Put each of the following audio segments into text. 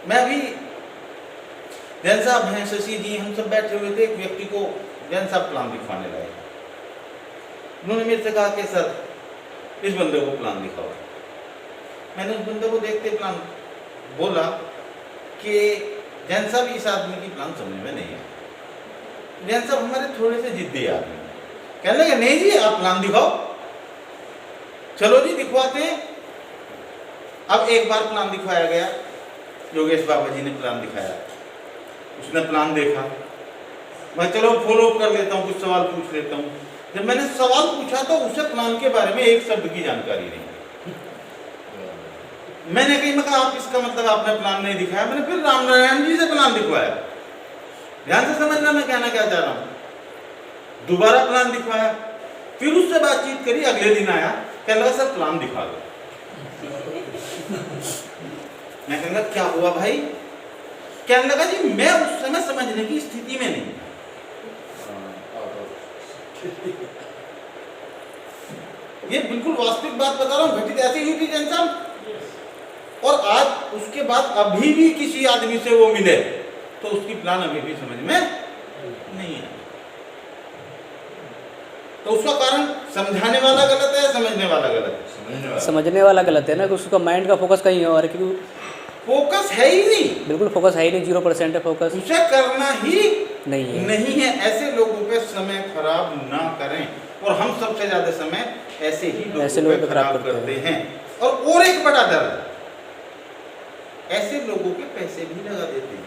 मैं अभी जैन साहब हैं, शशि जी, हम सब बैठे हुए थे, एक व्यक्ति को जैन साहब प्लान दिखवाने लगे। उन्होंने मेरे से कहा कि सर इस बंदे को प्लान दिखाओ। मैंने उस बंदे को देखते प्लान बोला कि जैन साहब इस आदमी की प्लान समझ में नहीं है। जैन साहब हमारे थोड़े से जिद्दी आदमी, कहने लगे नहीं जी आप प्लान दिखाओ। चलो जी दिखवाते हैं। अब एक बार प्लान दिखवाया गया, योगेश बाबा जी ने प्लान दिखाया, उसने प्लान देखा, मैं चलो फॉलो अप कर लेता हूँ, कुछ सवाल पूछ लेता हूँ। जब मैंने सवाल पूछा तो उसे प्लान के बारे में एक शब्द की जानकारी नहीं। मैंने कहा आप इसका मतलब आपने प्लान नहीं दिखाया। मैंने फिर राम नारायण जी से प्लान दिखवाया, ध्यान से समझना मैं कहना क्या चाह रहा हूं। दोबारा प्लान दिखवाया, फिर उससे बातचीत करी, अगले दिन आया, कहने लगा सर प्लान दिखा दो। मैं कहने लगा क्या हुआ भाई? कहने लगा जी मैं उस समय समझने की स्थिति में नहीं। ये बिल्कुल वास्तविक बात बता रहा हूं, घटित ऐसी हुई थी जैन साहब। और आज उसके बाद अभी भी किसी आदमी से वो मिले तो उसकी प्लान अभी भी समझ में नहीं है। तो उसका कारण समझाने वाला गलत है, समझने वाला गलत है? समझने वाला गलत है ना, कि उसका माइंड का फोकस कहीं और है, क्योंकि फोकस है ही नहीं। बिल्कुल फोकस है ही नहीं, 0% है फोकस, उसे करना ही नहीं है। ऐसे लोगों पे समय खराब ना करें। और हम सबसे ज्यादा समय ऐसे ही लोगों पे खराब करते हैं। और एक बड़ा दर्द, ऐसे लोगों के पैसे भी लगा देते हैं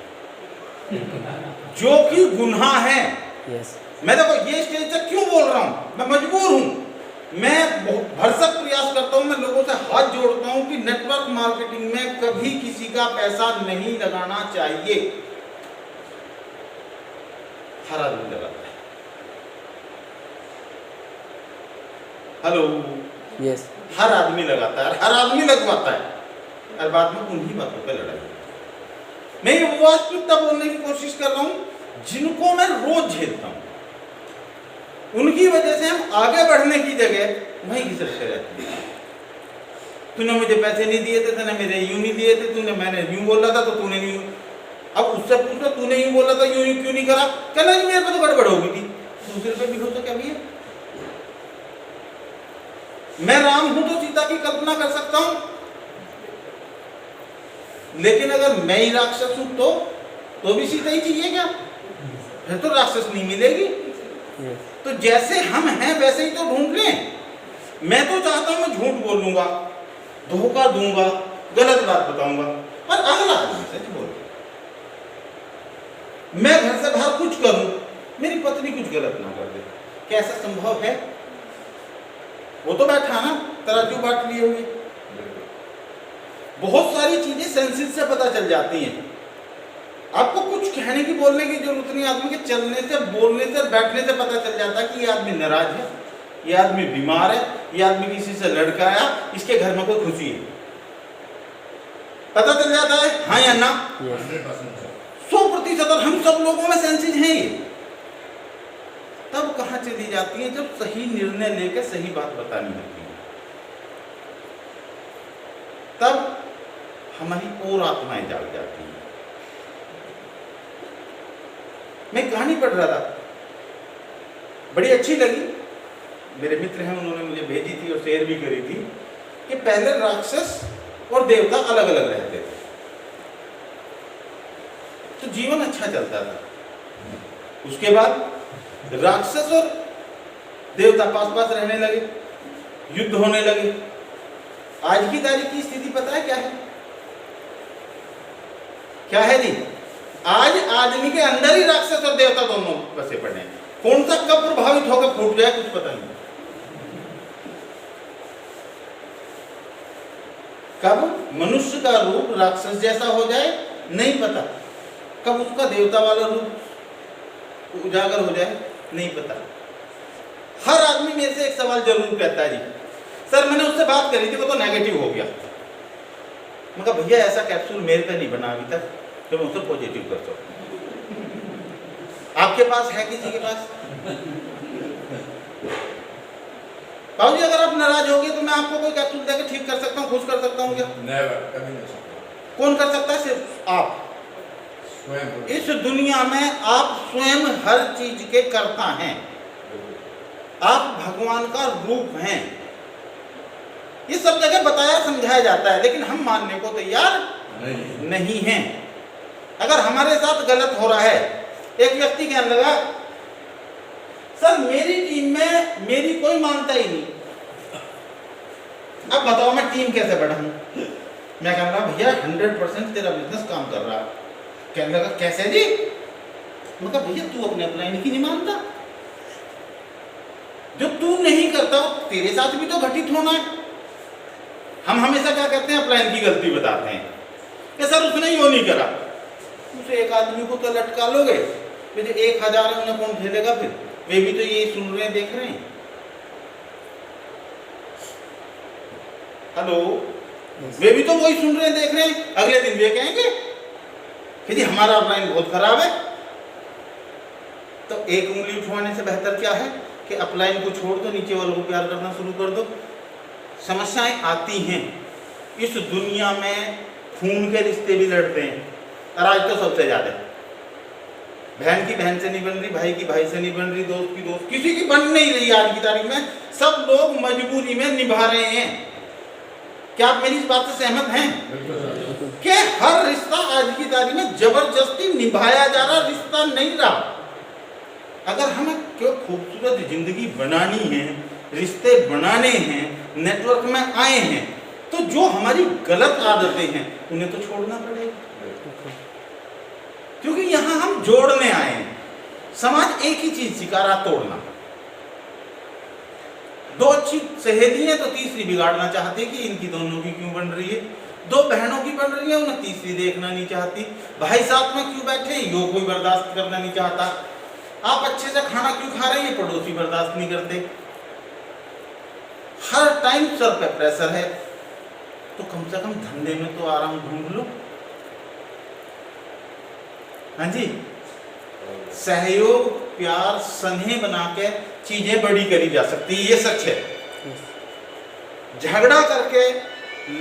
जो कि गुनाह है। यस। मैं देखो ये स्टेज तक क्यों बोल रहा हूं, मैं मजबूर हूं। मैं भरसक प्रयास करता हूं, मैं लोगों से हाथ जोड़ता हूं कि नेटवर्क मार्केटिंग में कभी किसी का पैसा नहीं लगाना चाहिए। हर आदमी लगाता है। Hello, yes. हर आदमी लगाता है, हर आदमी लगवाता है, और बाद में उन्हीं बातों पे लड़ाई। मैं ये वास्तविकता बोलने की कोशिश कर रहा हूं जिनको मैं रोज झेलता हूं। उनकी वजह से हम आगे बढ़ने की जगह वहीं घिसटते रहते हैं। तूने मुझे पैसे नहीं दिए थे, तूने मेरे यूं नहीं दिए थे, तूने मैंने यूं बोला था तो तूने नहीं। अब उससे पूछो तूने यूं बोला था, यूं क्यों नहीं करा? कहना जी मेरे पे तो गड़बड़ हो गई थी। दूसरे पे भी हो तो क्या भी है? मैं राम हूं तो सीता की कल्पना कर सकता हूं, लेकिन अगर मैं ही राक्षस हूं तो भी सीता ही चाहिए क्या? फिर तो राक्षस नहीं मिलेगी। तो जैसे हम हैं वैसे ही तो ढूंढ लें। मैं तो चाहता हूं मैं झूठ बोलूंगा, धोखा दूंगा, गलत बात बताऊंगा, और अगला आदमी सच बोल। मैं घर से बाहर कुछ करूं, मेरी पत्नी कुछ गलत ना कर दे। क्या ऐसा संभव है? वो तो बैठा ना तराजू बांट लिए हुए। बहुत सारी चीजें सेंसेस से पता चल जाती हैं। आपको कुछ कहने की बोलने की जरूरत नहीं। आदमी के चलने से, बोलने से, बैठने से पता चल जाता है कि ये आदमी नाराज है, ये आदमी बीमार है, ये आदमी किसी से लड़का आया, इसके घर में कोई खुशी है। पता चल जाता है हाँ या ना। 100% और हम सब लोगों में सेंसेस हैं ये। तब कहाँ चली जाती है? जब सही निर्णय लेकर सही बात बतानी होती है, तब हमारी और आत्माएं जाग जाती हैं। मैं कहानी पढ़ रहा था, बड़ी अच्छी लगी। मेरे मित्र हैं, उन्होंने मुझे भेजी थी और शेयर भी करी थी कि पहले राक्षस और देवता अलग अलग रहते थे तो जीवन अच्छा चलता था। उसके बाद राक्षस और देवता पास पास रहने लगे, युद्ध होने लगे। आज की तारीख की स्थिति पता है क्या है? क्या है जी? आज आदमी के अंदर ही राक्षस और देवता दोनों बसे पड़े हैं। कौन सा कब प्रभावित होकर फूट जाए कुछ पता नहीं। कब मनुष्य का रूप राक्षस जैसा हो जाए नहीं पता, कब उसका देवता वाला रूप उजागर हो जाए नहीं पता। हर आदमी मेरे से एक सवाल जरूर कहता है जी सर मैंने उससे बात करी थी वो तो नेगेटिव हो गया। मैं कहा भैया ऐसा कैप्सूल मेरे पे नहीं बना अभी तक तो मैं उससे पॉजिटिव कर सकूं। आपके पास है किसी के पास? बाबूजी अगर आप नाराज हो गए तो मैं आपको कोई कैप्सूल देकर ठीक कर सकता हूँ, खुश कर सकता हूँ क्या? नेवर, कभी नहीं सकता। कौन कर सकता है? सिर्फ आप। इस दुनिया में आप स्वयं हर चीज के कर्ता हैं। आप भगवान का रूप हैं। ये सब जगह बताया समझाया जाता है, लेकिन हम मानने को तैयार नहीं हैं। अगर हमारे साथ गलत हो रहा है, एक व्यक्ति कहने लगा सर मेरी टीम में मेरी कोई मानता ही नहीं, अब बताओ मैं टीम कैसे बढ़ाऊं? मैं कह रहा भैया 100% तेरा बिजनेस काम कर रहा। कहने लगा कैसे जी? मैं कहा भैया तू अपने अपलाइन की नहीं मानता, जो तू नहीं करता तेरे साथ भी तो घटित होना है। हम हमेशा क्या कहते हैं? अपलाइन की गलती बताते हैं कि सर उसने यो नहीं करा। उसे एक आदमी को तो लटका लोगे, फिर 1000 उन्हें कौन झेलेगा? फिर वे भी तो ये सुन रहे हैं, देख रहे हैं। हेलो, वे भी तो वही सुन रहे हैं, देख रहे हैं। अगले दिन वे कहेंगे कि जी हमारा अपलाइन बहुत खराब है। तो एक उंगली उठवाने से बेहतर क्या है कि अपलाइन को छोड़ दो, नीचे वालों को प्यार करना शुरू कर दो। समस्याएं आती हैं इस दुनिया में, खून के रिश्ते भी लड़ते हैं, और आज तो सबसे ज्यादा बहन की बहन से नहीं बन रही, भाई की भाई से नहीं बन रही, दोस्त की दोस्त, किसी की बन नहीं रही। आज की तारीख में सब लोग मजबूरी में निभा रहे हैं। क्या आप मेरी इस बात से सहमत हैं कि हर रिश्ता आज की तारीख में जबरदस्ती निभाया जा रहा रिश्ता नहीं रहा? अगर हमें क्यों खूबसूरत जिंदगी बनानी है, रिश्ते बनाने हैं, नेटवर्क में आए हैं, तो जो हमारी गलत आदतें हैं उन्हें तो छोड़ना पड़ेगा, क्योंकि यहां हम जोड़ने आए हैं। समाज एक ही चीज सिखा रहा, तोड़ना। दो अच्छी सहेली है तो तीसरी बिगाड़ना चाहती है कि इनकी दोनों की क्यों बन रही है। दो बहनों की बन रही है, उन्हें तीसरी देखना नहीं चाहती। भाई साथ में क्यों बैठे, यो कोई बर्दाश्त करना नहीं चाहता। आप अच्छे से खाना क्यों खा रहे हैं, पड़ोसी बर्दाश्त नहीं करते। हर टाइम सर पे प्रेशर है, तो कम से कम धंधे में तो आराम ढूंढ लो। हाँ जी, सहयोग, प्यार, स्नेह बना के चीजें बड़ी करी जा सकती है, ये सच है। झगड़ा करके,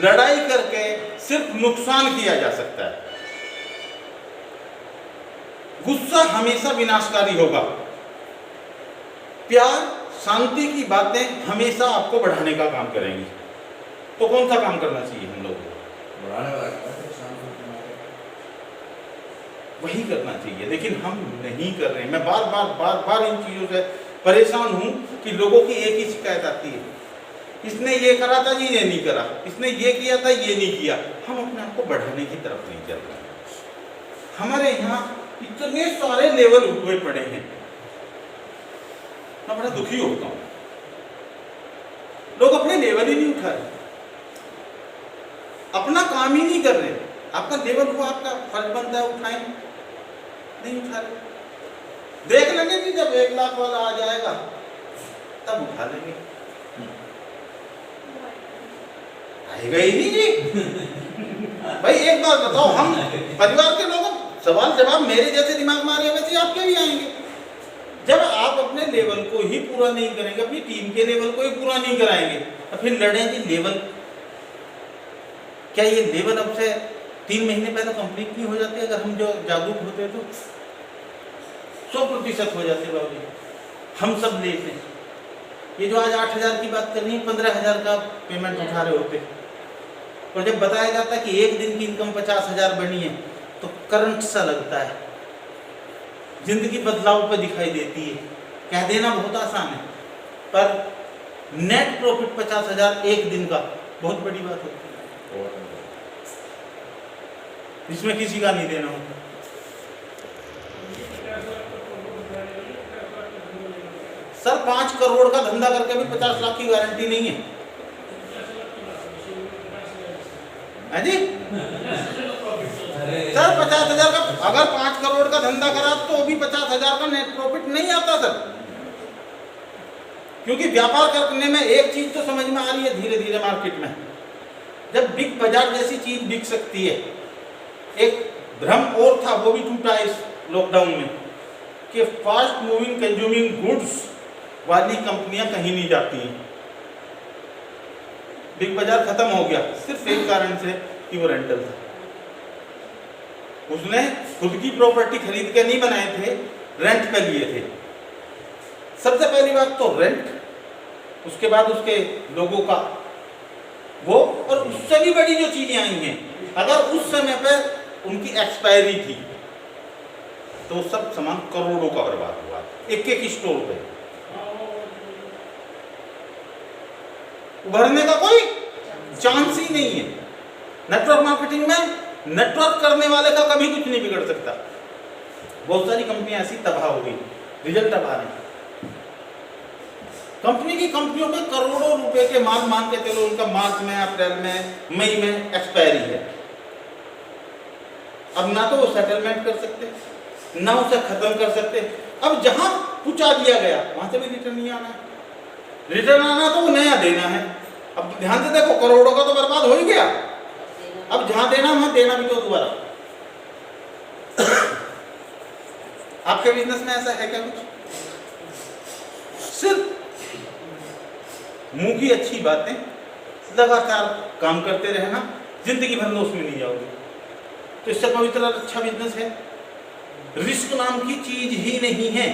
लड़ाई करके सिर्फ नुकसान किया जा सकता है। गुस्सा हमेशा विनाशकारी होगा। प्यार, शांति की बातें हमेशा आपको बढ़ाने का काम करेंगी। तो कौन सा काम करना चाहिए हम लोगों को? वही करना चाहिए, लेकिन हम नहीं कर रहे हैं। मैं बार बार इन चीजों से परेशान हूं कि लोगों की एक ही शिकायत आती है, इसने ये करा था, ये नहीं करा, इसने ये किया था, ये नहीं किया। हम अपने आप को बढ़ाने की तरफ नहीं चल रहे। हमारे यहाँ इतने सारे लेवल हुए पड़े हैं, मैं बड़ा दुखी होता हूं। लोग अपने लेवल ही नहीं उठा रहे, अपना काम ही नहीं कर रहे। आपका लेवल हुआ, आपका फर्ज बनता है उठाएं, नहीं उठा रहे। देख लेंगे कि जब 1 लाख वाला आ जाएगा तब उठा लेंगे, आएगा ही नहीं जी। भाई एक बात बताओ, हम परिवार के लोग सवाल जवाब मेरे जैसे दिमाग में आ रहे वैसे आपके भी आएंगे। जब आप अपने लेवल को ही पूरा नहीं करेंगे, अपनी टीम के लेवल को ही पूरा नहीं कराएंगे, तो फिर लड़ेंगे लेवल। क्या ये लेवल अब से 3 महीने पहले कंप्लीट नहीं हो जाते? अगर हम जो जागरूक होते तो 100% हो जाते बाबू। हम सब लेट हैं। ये जो आज 8000 की बात कर रही है, 15000 का पेमेंट उठा रहे होते, और जब बताया जाता है कि एक दिन की इनकम 50000 बनी है, तो करंट सा लगता है। जिंदगी बदलाव पर दिखाई देती है। कह देना बहुत आसान है, पर नेट प्रॉफिट 50000 एक दिन का बहुत बड़ी बात होती है, इसमें किसी का नहीं देना होता। सर 5 करोड़ का धंधा करके भी 50 लाख की गारंटी नहीं है। है जी सर, 50,000 का, अगर 5 करोड़ का धंधा करा तो भी 50,000 का नेट प्रॉफिट नहीं आता सर। क्योंकि व्यापार करने में एक चीज तो समझ में आ रही है धीरे धीरे मार्केट में, जब बिग बाजार जैसी चीज बिक सकती है। एक भ्रम और था, वो भी टूटा इस लॉकडाउन में, कि फास्ट मूविंग कंज्यूमिंग गुड्स वाली कंपनियां कहीं नहीं जाती हैं। बिग बाजार खत्म हो गया सिर्फ एक कारण से कि वो रेंटल था। उसने खुद की प्रॉपर्टी खरीद के नहीं बनाए थे, रेंट पे लिए थे। सबसे पहली बात तो रेंट, उसके बाद उसके लोगों का वो, और उससे भी बड़ी जो चीजें आई हैं, अगर उस समय पर उनकी एक्सपायरी थी तो सब सामान करोड़ों का बर्बाद हुआ, एक एक स्टोर पे। उभरने का कोई चांस ही नहीं है। नेटवर्क मार्केटिंग में नेटवर्क करने वाले का कभी कुछ नहीं बिगड़ सकता। बहुत सारी कंपनियां ऐसी तबाह हो गई, रिजल्ट अब आ रहे हैं। कंपनियों में करोड़ों रुपए के माल मान के चलो, उनका मार्च में, अप्रैल में, मई में एक्सपायरी है। अब ना तो वो सेटलमेंट कर सकते, ना उसे खत्म कर सकते। अब जहां पूछा दिया गया वहां से भी रिटर्न नहीं आना है। रिटर्न आना तो वो नया देना है। अब ध्यान से देखो, करोड़ों का तो बर्बाद हो ही गया, अब जहां देना वहां देना भी तो दोबारा। आपके बिजनेस में ऐसा है क्या कुछ? सिर्फ मुंह की अच्छी बातें, लगातार काम करते रहना, जिंदगी भर लॉस में नहीं जाओगे, तो इससे पवित्र अच्छा बिजनेस है? रिस्क नाम की चीज ही नहीं है।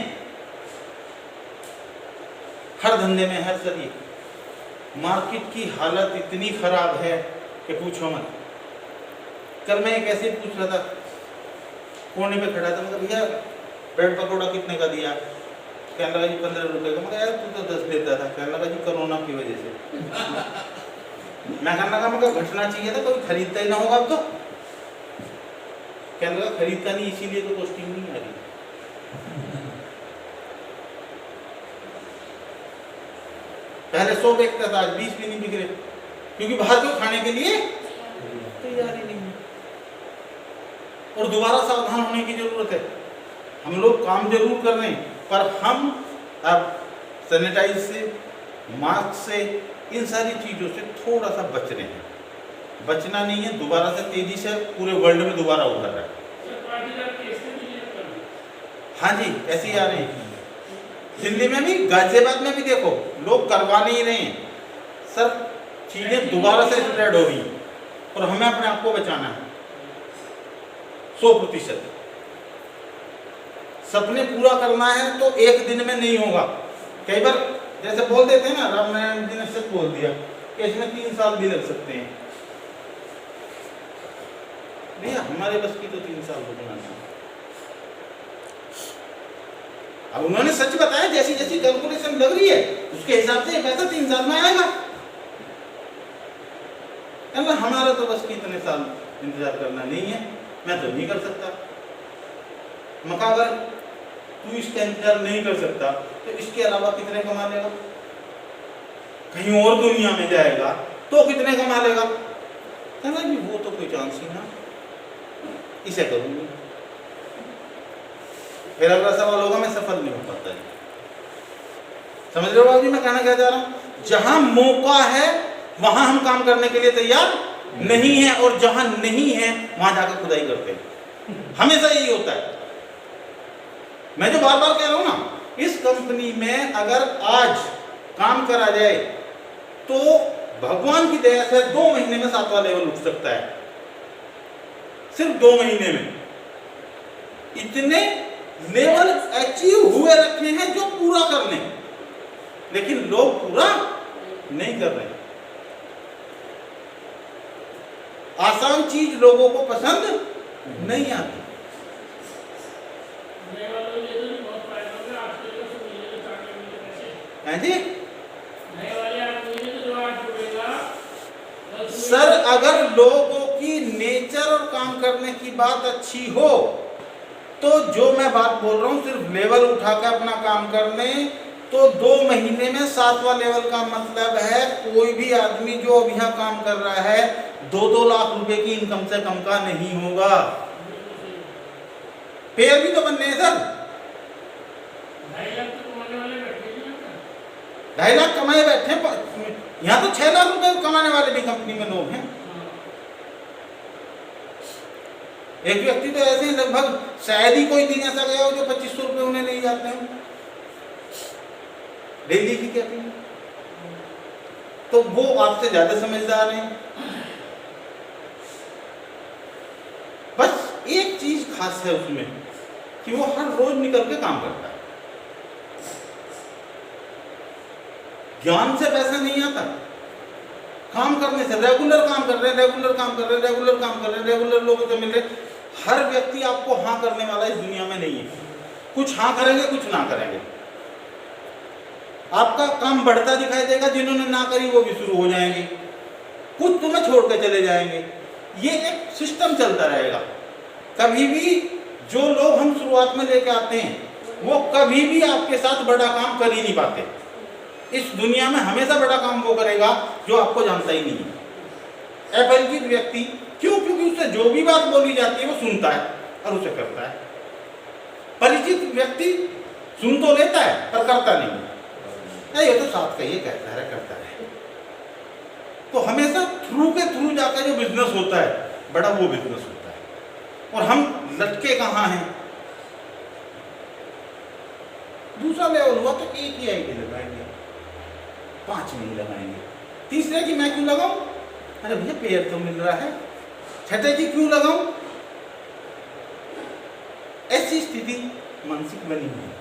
हर धंधे में है सर। ये मार्केट की हालत इतनी खराब है कि पूछो मत। कल मैं एक ऐसे पूछ रहा था, कोने पे खड़ा था, मतलब भैया ब्रेड पकौड़ा कितने का दिया? कहने लगा जी 15 रुपए का। मैं यार तू तो 10 देता था। कहने लगा जी कोरोना की वजह से। मैं कहने लगा मगर घटना चाहिए था, कोई खरीदता ही ना होगा अब तो। कहने लगा खरीदता नहीं, इसीलिए तो कॉस्टिंग नहीं आ रही। पहले 100 बेचता था, आज 20 भी नहीं बिक रहे, क्योंकि बाहर को खाने के लिए तैयारी नहीं है। और दोबारा सावधान होने की जरूरत है। हम लोग काम जरूर कर रहे हैं, पर हम अब सैनिटाइज से, मास्क से, इन सारी चीजों से थोड़ा सा बच रहे हैं। बचना नहीं है, दोबारा से तेजी से पूरे वर्ल्ड में दोबारा उभर रहा है। हाँ जी, ऐसे ही आ रहे हैं। दिल्ली में भी, गाजियाबाद में भी देखो, लोग करवा नहीं रहे हैं सर। चीजें दोबारा से स्प्रेड हो रही हैं और हमें अपने आप को बचाना है 100%। सपने पूरा करना है तो एक दिन में नहीं होगा। कई बार जैसे बोल देते हैं ना, राम नारायण जी ने सच बोल दिया कि इसमें 3 साल भी लग सकते हैं। भैया हमारे बस की तो 3 साल हो जाना। अब उन्होंने सच बताया, जैसी जैसी कैलकुलेशन लग रही है उसके हिसाब से पैसा 3 साल में आएगा। हमारा तो बस की इतने साल इंतजार करना नहीं है, मैं तो नहीं कर सकता। मका अगर तू इसका इंतजार नहीं कर सकता तो इसके अलावा कितने कमा लेगा? कहीं और दुनिया में जाएगा तो कितने कमा लेगा? कहना जी वो तो कोई चांस ही ना, इसे करूंगी। फिर अगला सवाल होगा मैं सफल नहीं हो पाता है। समझ रहे हो बाबू जी मैं कहना क्या चाह रहा हूं? जहां मौका है वहां हम काम करने के लिए तैयार नहीं है, और जहां नहीं है वहां जाकर खुदाई करते हैं। हमेशा यही होता है। मैं जो बार बार कह रहा हूं ना, इस कंपनी में अगर आज काम करा जाए तो भगवान की दया से 2 महीने में 7वां लेवल उठ सकता है। सिर्फ 2 महीने में इतने लेवल अचीव हुए रखे हैं जो पूरा कर लें, लेकिन लोग पूरा नहीं कर रहे। आसान चीज लोगों को पसंद नहीं आती। हैं जी सर, अगर लोगों की नेचर और काम करने की बात अच्छी हो तो जो मैं बात बोल रहा हूं सिर्फ लेवल उठाकर अपना काम करने, तो 2 महीने में 7वां लेवल का मतलब है कोई भी आदमी जो अभी यहाँ काम कर रहा है 2-2 लाख रुपए की इनकम से कम का नहीं होगा। पेयर भी तो बनने हैं सर। 2.5 लाख कमाए बैठे, यहाँ तो 6 लाख रुपए कमाने वाले भी कंपनी में लोग हैं। एक व्यक्ति तो ऐसे ही लगभग शायद ही कोई दिन ऐसा गया हो जो 2500 रुपए उन्हें नहीं जाते हैं डेली की कहती है। तो वो आपसे ज्यादा समझदार हैं। बस एक चीज खास है उसमें कि वो हर रोज निकल के काम करता है। ज्ञान से पैसा नहीं आता, काम करने से। रेगुलर काम कर रहे हैं, रेगुलर काम कर रहे हैं, रेगुलर काम कर रहे हैं, रेगुलर लोगों से मिल रहे। हर व्यक्ति आपको हाँ करने वाला इस दुनिया में नहीं है। कुछ हाँ करेंगे, कुछ ना करेंगे। आपका काम बढ़ता दिखाई देगा, जिन्होंने ना करी वो भी शुरू हो जाएंगे, कुछ तुम्हें छोड़ के चले जाएंगे। ये एक सिस्टम चलता रहेगा। कभी भी जो लोग हम शुरुआत में लेके आते हैं वो कभी भी आपके साथ बड़ा काम कर ही नहीं पाते। इस दुनिया में हमेशा बड़ा काम वो करेगा जो आपको जानता ही नहीं है। अपरिचित व्यक्ति क्यों? क्योंकि उससे जो भी बात बोली जाती है वो सुनता है और उसे करता है। परिचित व्यक्ति सुन तो लेता है पर करता नहीं है। ये तो साथ का ये कहता है, करता है। तो हमेशा थ्रू के थ्रू जाकर जो बिजनेस होता है बड़ा, वो बिजनेस होता है। और हम लटके कहाँ हैं? दूसरा लेवल हुआ तो एक ही आईडी लगाएंगे, 5 नहीं लगाएंगे। तीसरे की मैं क्यों लगाऊं? अरे भैया पेयर तो मिल रहा है। छठे की क्यों लगाऊं? ऐसी स्थिति मानसिक बनी हुई है।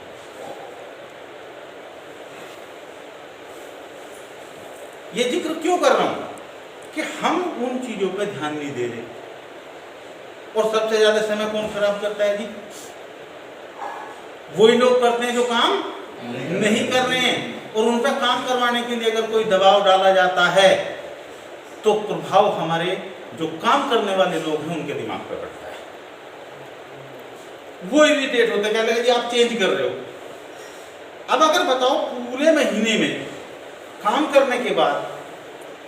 ये जिक्र क्यों कर रहा हूं कि हम उन चीजों पर ध्यान नहीं दे रहे। और सबसे ज्यादा समय कौन खराब करता है जी? वही लोग करते हैं जो काम नहीं कर रहे हैं। और उन पर काम करवाने के लिए अगर कोई दबाव डाला जाता है तो प्रभाव हमारे जो काम करने वाले लोग हैं उनके दिमाग पर पड़ता है। वो इरिटेट होते, कहते हैं जी आप चेंज कर रहे हो। अब अगर बताओ पूरे महीने में काम करने के बाद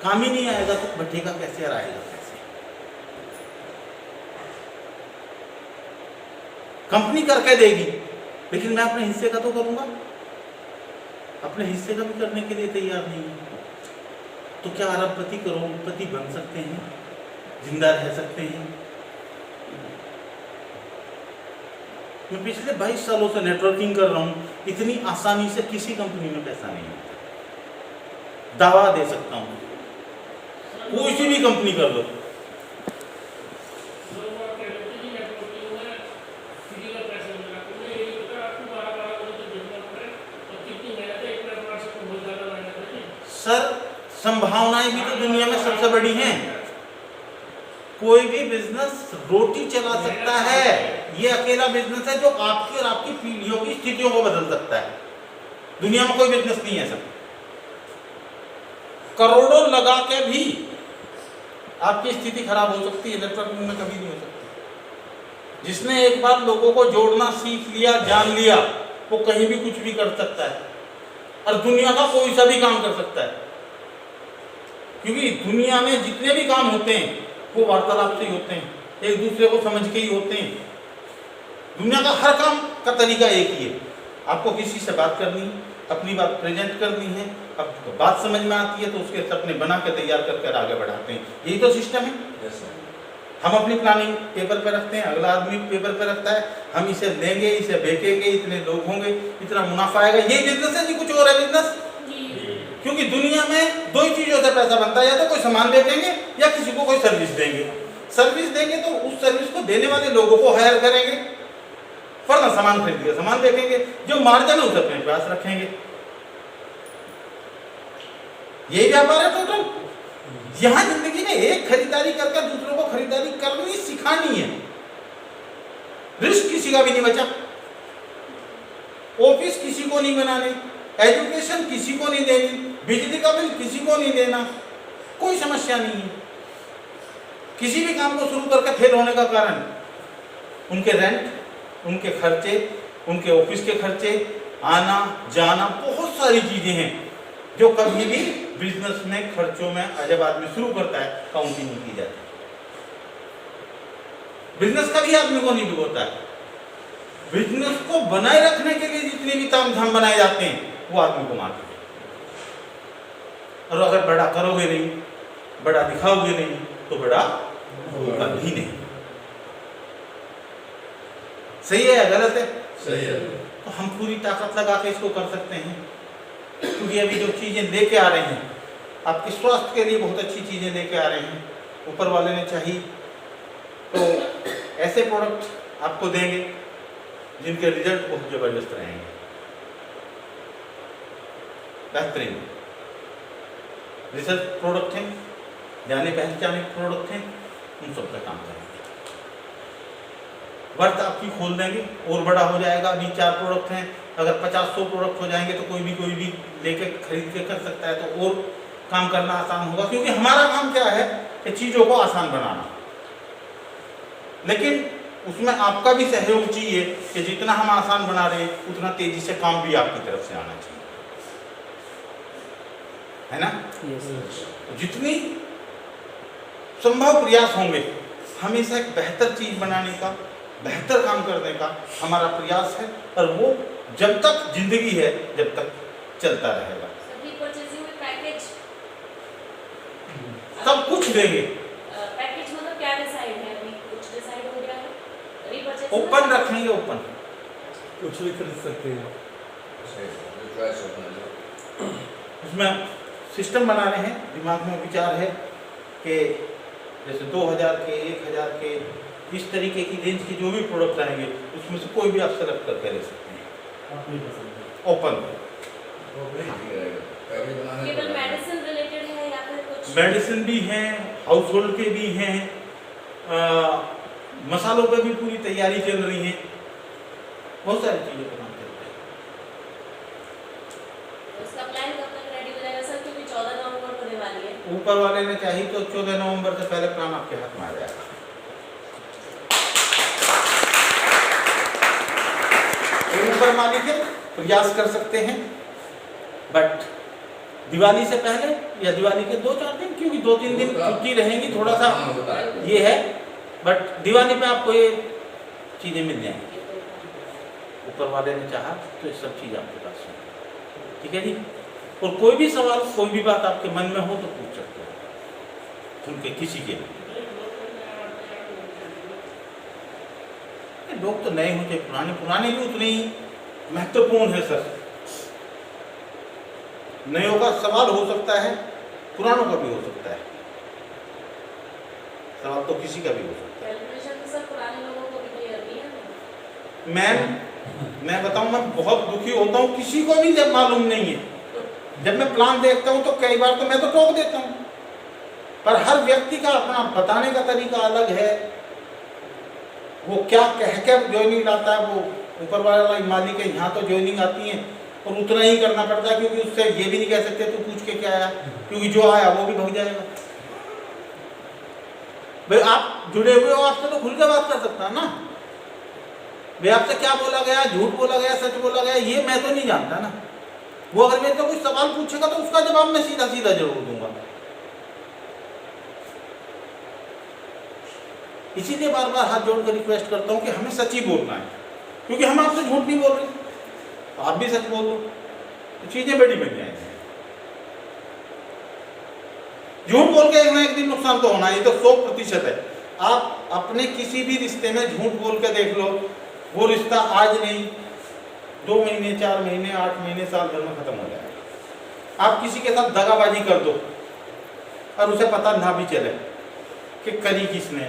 काम ही नहीं आएगा तो बैठेगा कैसे और आएगा कैसे? कंपनी करके देगी लेकिन मैं अपने हिस्से का तो करूंगा। अपने हिस्से का भी करने के लिए तैयार नहीं है। तो क्या अरबपति करोड़पति बन सकते हैं, जिंदा रह सकते हैं? मैं पिछले 22 सालों से नेटवर्किंग कर रहा हूं। इतनी आसानी से किसी कंपनी में पैसा नहीं होता। दावा दे सकता हूं, कोई सी भी कंपनी कर लो। सर संभावनाएं भी तो दुनिया में सबसे बड़ी हैं। कोई भी बिजनेस रोटी चला सकता है। ये अकेला बिजनेस है जो आपकी और आपकी पीढ़ियों की स्थितियों को बदल सकता है। दुनिया में कोई बिजनेस नहीं है सर। करोड़ों लगा के भी आपकी स्थिति खराब हो सकती है, नेटवर्किंग में कभी नहीं हो सकती। जिसने एक बार लोगों को जोड़ना सीख लिया, जान लिया, वो कहीं भी कुछ भी कर सकता है और दुनिया का कोई सा भी काम कर सकता है। क्योंकि दुनिया में जितने भी काम होते हैं वो वार्तालाप से ही होते हैं, एक दूसरे को समझ के ही होते हैं। दुनिया का हर काम का तरीका एक ही है। आपको किसी से बात करनी है, अपनी बात प्रेजेंट करनी है, अब बात समझ में आती है तो उसके सपने बना के तैयार करके आगे बढ़ाते हैं। यही तो सिस्टम है। हम अपनी प्लानिंग पेपर पे रखते हैं, अगला आदमी पेपर पे रखता है। हम इसे लेंगे, इसे बेचेंगे, इतने लोग होंगे, इतना मुनाफा आएगा। यही बिजनेस है जी, कुछ और है बिजनेस? क्योंकि दुनिया में दो ही चीजों से पैसा बनता है, या तो कोई सामान बेचेंगे या किसी को कोई सर्विस देंगे। सर्विस देंगे तो उस सर्विस को देने वाले लोगों को हायर करेंगे, वरना सामान खरीदेंगे, सामान देखेंगे, जो मार्जिन है उसे अपने पास रखेंगे। यही व्यापार है टोटल। यहां जिंदगी में एक खरीदारी करके दूसरों को खरीदारी करनी सिखानी है। रिस्क किसी का भी नहीं बचा। ऑफिस किसी को नहीं बनाने, एजुकेशन किसी को नहीं देनी, बिजली का बिल किसी को नहीं देना, कोई समस्या नहीं है। किसी भी काम को शुरू करके फेल होने का कारण उनके रेंट, उनके खर्चे, उनके ऑफिस के खर्चे, आना जाना, बहुत सारी चीजें हैं जो कभी भी बिजनेस में खर्चों में जब आदमी शुरू करता है काउंट ही नहीं की जाती। बिजनेस कभी आदमी को नहीं डुबोता है। बिजनेस को बनाए रखने के लिए जितने भी तामझाम बनाए जाते हैं वो आदमी को मारते हैं। और अगर बड़ा करोगे नहीं, बड़ा दिखाओगे नहीं तो बड़ा होगा भी नहीं। सही है या गलत है? सही है। तो हम पूरी ताकत लगा के इसको कर सकते हैं। क्योंकि अभी जो चीजें लेके आ रहे हैं आपके स्वास्थ्य के लिए बहुत अच्छी चीजें लेके आ रहे हैं ऊपर वाले ने चाहिए। तो ऐसे ऐसे प्रोडक्ट आपको देंगे जिनके रिजल्ट बहुत जबरदस्त रहेंगे, बेहतरीन रिसर्च प्रोडक्ट हैं, जाने पहचाने प्रोडक्ट हैं, उन सब का काम करेंगे। वर्थ आपकी खोल देंगे और बड़ा हो जाएगा। अभी 4 प्रोडक्ट हैं, अगर 50-100 प्रोडक्ट हो जाएंगे तो कोई भी लेके खरीद के कर सकता है, तो और काम करना आसान होगा। क्योंकि हमारा काम क्या है कि चीज़ों को आसान बनाना, लेकिन उसमें आपका भी सहयोग चाहिए कि जितना हम आसान बना रहे हैं उतना तेजी से काम भी आपकी तरफ से आना चाहिए, है ना। यस जितनी संभव प्रयास होंगे, हमेशा एक बेहतर चीज बनाने का, बेहतर काम करने का हमारा प्रयास है, और वो जब तक जिंदगी है जब तक चलता रहेगा। सब कुछ देंगे, पैकेज मतलब क्या डिसाइड है अभी? कुछ डिसाइड हो गया है? रीपरचेज ओपन रखेंगे, ओपन कुछ भी खरीद सकते हैं। उसमें सिस्टम बना रहे हैं, दिमाग में विचार है कि जैसे 2000 के 1000 के इस तरीके की रेंज के जो भी प्रोडक्ट आएंगे उसमें से कोई भी आप सेलेक्ट करके ले सकते हैं, अपनी पसंद ओपन। केवल मेडिसिन रिलेटेड है या फिर कुछ? मेडिसिन भी हैं, हाउस होल्ड के भी हैं, मसालों पे भी पूरी तैयारी चल रही है, बहुत सारी चीज़ों पर काम चलते हैं। उसका प्लान कब तक रेडी हो जाएगा सर? क्योंकि 14 नवंबर को दिवाली है। ऊपर वाले ने चाहिए तो 14 नवंबर से पहले प्लान आपके हाथ में आ जाएगा। ऊपर मालिक है, प्रयास कर सकते हैं, बट दिवाली से पहले या दिवाली के 2-4 दिन, क्योंकि 2-3 दिन छुट्टी रहेंगी, थोड़ा सा ये है, बट दिवाली पे आपको ये चीज़ें मिल जाएंगी। ऊपर वाले ने चाहा तो ये सब चीज़ आपके पास है, ठीक है जी। और कोई भी सवाल, कोई भी बात आपके मन में हो तो पूछ सकते हो, उनके किसी के भी। लोग तो नए हो चाहे पुराने, पुराने भी उतने ही महत्वपूर्ण है सर। नयों का सवाल हो सकता है, पुरानों का भी हो सकता है, सवाल तो किसी का भी हो सकता है। कैलकुलेशन तो सर पुराने लोगों को भी क्लियर नहीं है। मैं बताऊं, मैं बहुत दुखी होता हूँ, किसी को भी जब मालूम नहीं है। जब मैं प्लान देखता हूँ तो कई बार तो मैं तो टोक देता हूँ, पर हर व्यक्ति का अपना बताने का तरीका अलग है। वो क्या कह के ज्वाइनिंग लाता है, वो ऊपर वाला मालिक है, यहाँ तो ज्वाइनिंग आती है और उतना ही करना पड़ता है, क्योंकि उससे ये भी नहीं कह सकते तू पूछ के क्या आया, क्योंकि जो आया वो भी भग जाएगा। भाई आप जुड़े हुए हो, आपसे तो खुल के बात कर सकता है ना। भाई आपसे क्या बोला गया, झूठ बोला गया, सच बोला गया, ये मैं तो नहीं जानता ना। वो अगर मेरे को कुछ सवाल पूछेगा तो उसका जवाब मैं सीधा सीधा जरूर दूंगा। इसीलिए बार बार हाथ जोड़कर रिक्वेस्ट करता हूँ कि हमें सच ही बोलना है, क्योंकि हम आपसे झूठ नहीं बोल रहे, तो आप भी सच बोल दो तो चीजें बड़ी बन जाएंगी। झूठ बोल के एक ना एक दिन नुकसान तो होना है, ये तो 100% है। आप अपने किसी भी रिश्ते में झूठ बोल के देख लो, वो रिश्ता आज नहीं 2 महीने, 4 महीने, 8 महीने, साल भर में खत्म हो जाएगा। आप किसी के साथ दगाबाजी कर दो और उसे पता ना भी चले कि करी किसने,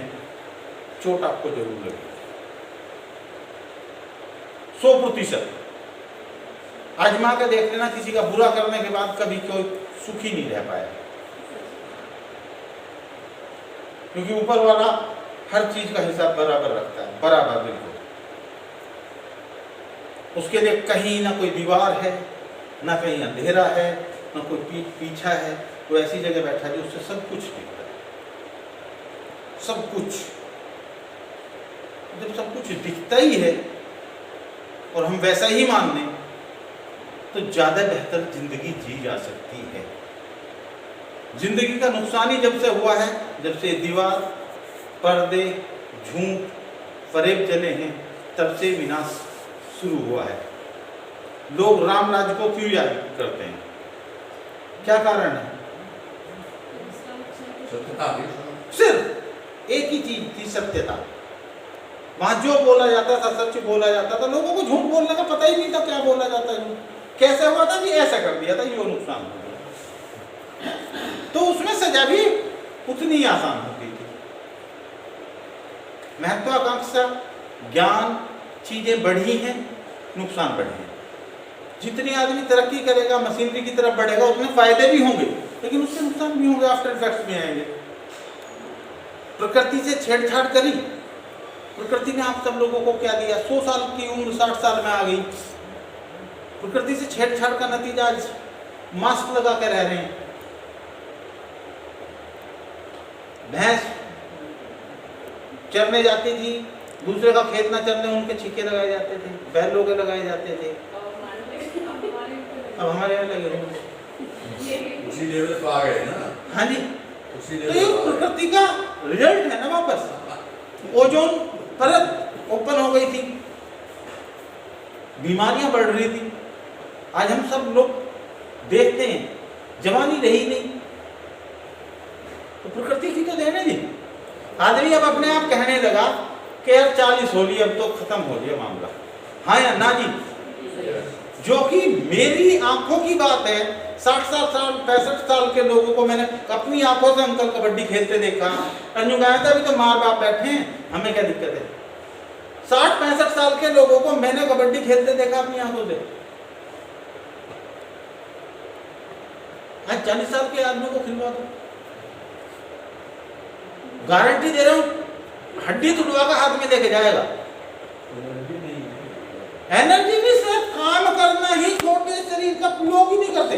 चोट आपको जरूर लगेगी 100%। आजमा के देख लेना, किसी का बुरा करने के बाद कभी कोई सुखी नहीं रह पाया, क्योंकि ऊपर वाला हर चीज का हिसाब बराबर रखता है, बराबर बिल्कुल। उसके लिए कहीं ना कोई दीवार है, ना कहीं अंधेरा है, ना कोई पीछा है, वो ऐसी जगह बैठा है जो उससे सब कुछ दिखता है, सब कुछ। जब सब कुछ दिखता ही है और हम वैसा ही मान लें तो ज्यादा बेहतर जिंदगी जी जा सकती है। जिंदगी का नुकसान ही जब से हुआ है, जब से दीवार, पर्दे, झूठ, फरेब चले हैं, तब से विनाश शुरू हुआ है। लोग राम राज्य को क्यों याद करते हैं, क्या कारण है? सिर्फ एक ही चीज थी, सत्यता। वहां जो बोला जाता था, सच बोला जाता था, लोगों को झूठ बोलने का पता ही नहीं था क्या बोला जाता है, कैसे हुआ था कि ऐसा कर दिया था, ये नुकसान हो गया, तो उसमें सजा भी उतनी आसान होती थी। महत्वाकांक्षा, ज्ञान, चीजें बढ़ी हैं, नुकसान बढ़े हैं। जितनी आदमी तरक्की करेगा, मशीनरी की तरफ बढ़ेगा, उतने फायदे भी होंगे, लेकिन उससे नुकसान भी होंगे, आफ्टर इफेक्ट्स भी आएंगे। प्रकृति से छेड़छाड़ करी, प्रकृति ने आप सब लोगों को क्या दिया? 100 साल की उम्र 60 साल में आ गई। प्रकृति से छेड़छाड़ का नतीजा आज मास्क लगा कर रह रहे हैं। भैंस चरने जाती थी, दूसरे का खेत ना चरने उनके छीके लगाए जाते थे, बैल लोगे लगाए जाते थे। अब हमारे यहाँ लगे हुए। उसी लेवल पे आ गए ना। हाँ जी, उसी तो लेवल ये पे आ गए। प्रकृति का रिजल्ट है ना। वापस ओजोन परत ओपन हो गई थी, बीमारियां बढ़ रही थी। आज हम सब लोग देखते हैं जवानी रही नहीं, तो प्रकृति की तो देन है जी। आदमी अब अपने आप कहने लगा कि यार 40 हो ली, अब तो खत्म हो गया मामला। हाँ या ना जी? जो कि मेरी आंखों की बात है। 60 साल 65 साल के लोगों को मैंने अपनी आंखों से अंकल कबड्डी खेलते देखा। अंजू गाया था, अभी तो माँ बाप बैठे हैं, हमें क्या दिक्कत है? 60-65 साल के लोगों को मैंने कबड्डी खेलते देखा अपनी आंखों से। आज 40 साल के आदमी को खिलवा दो, गारंटी दे रहा हूं, हड्डी तुड़वा कर हाथ में लेके जाएगा। एनर्जी नहीं है। एनर्जी भी सिर्फ काम करना ही छोटे शरीर का उपयोग ही नहीं करते।